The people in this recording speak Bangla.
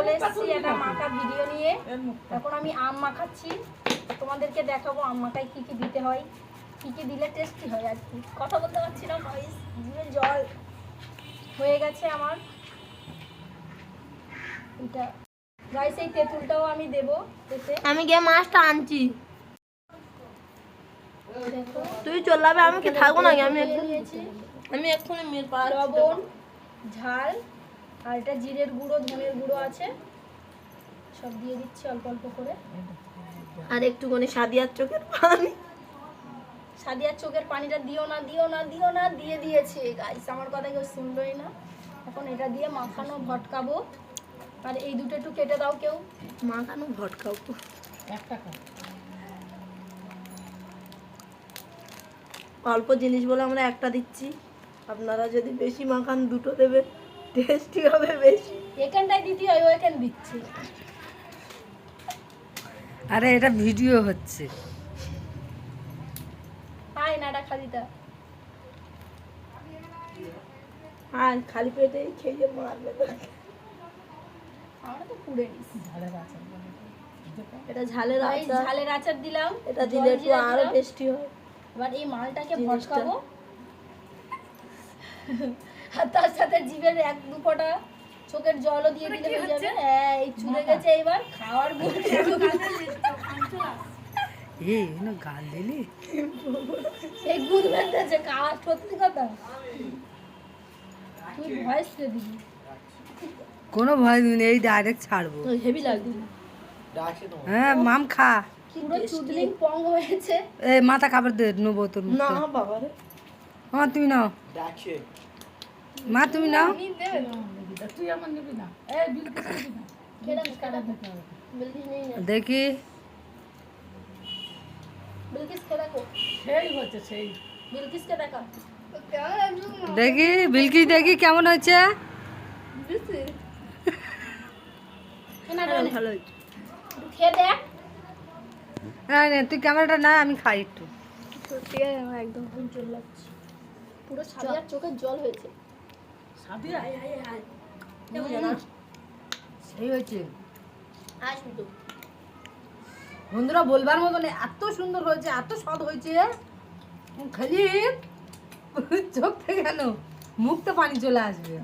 চলে এসেছি একটা মাখা ভিডিও নিয়ে। এখন আমি আম মাখাচ্ছি, তোমাদেরকে দেখাবো আম মাখায় কি কি দিতে হয়, কি কি দিলে টেস্টি হয় আর কি। কথা বলতে পারছি না, ভয়েস জিভে জল হয়ে গেছে আমার। এটা গাইস এই তেঁতুলটাও আমি দেবো এতে। আমি গিয়ে মাছটা আনছি, দেখো তুই চলে যাবে, আমি কি থাকবো না? আমি নিয়েছি এক্ষুনি মেয়ের পা লবণ, ঝাল, আর এটা জিরের গুঁড়ো, ধনের গুঁড়ো আছে, সব দিয়ে দিচ্ছি অল্প অল্প করে। আর একটুখানি সাদিয়ার চোখের পানি। সাদিয়ার চোখের পানিটা দিও না দিও না দিও না, দিয়ে দিয়েছে গাইস, আমার কথা কেউ শুনলোই না। এখন এটা দিয়ে মাখানো ভটকাবো। আর এই দুটো একটু কেটে দাও কেউ। মাখানো ভটকাও অল্প জিনিস বলে আমরা একটা দিচ্ছি, আপনারা যদি বেশি মাখান দুটো দেবে, টেস্টি হবে বেশি। এখানটায় দিতে হয়, ও এখানে দিচ্ছে। আরে এটা ভিডিও হচ্ছে। আয় নাটা খালিটা। আর খালি পেটেই খেয়ে মারবে তোকে। আমরা তো পুড়ে নিছি। এটা ঝালের এই আচার, ঝালের আচার দিলাম, এটা দিলে একটু জলজিরা আরো দিলাম। টেস্টি হয়। এবার এই মালটাকে জিনিসটা। ভটকাবো, আর তার সাথে জিভের এক দু ফোঁটা চোখের জলও দিয়ে দিলে হয়ে যাবে। হ্যাঁ এই চুলে গেছে, এবার খাওয়ার গুণ। এই না গাল দিলি? এই গুদ বেঁধেছে খাওয়া, সত্যি কথা। তুই ভয়েস রে দিবি, কোনো ভয় নেই, এই ডাইরেক্ট ছাড়বো। হেভি লাগবে। হ্যাঁ মাম খা। পুরো চুদলিং পং হয়েছে। এই মাথা খাবার দে, নেবো তোর না মুখে। বাবা রে, হ্যাঁ তুমি নাও মা, তুমি নাও। আমি দেবে না। বিলকিস নেই না, দেখি বিলকিস কে দেখো, বিলকিসকে দেখা। দেখি বিলকিস, দেখি কেমন হয়েছে। ভালো হয়েছে। খেয়ে দেখ। হ্যাঁ নে, তুই ক্যামেরাটা না, আমি খাই একটু। সত্যি আমার একদম জল লাগছে, পুরো সাদিয়ার চোখের জল হয়েছে। সেই হয়েছে আসবি তো। বন্ধুরা, বলবার মতো না, এত সুন্দর হয়েছে, এত স্বাদ হয়েছে, খালি চোখ থেকে কেন মুখ তো পানি চলে আসবে।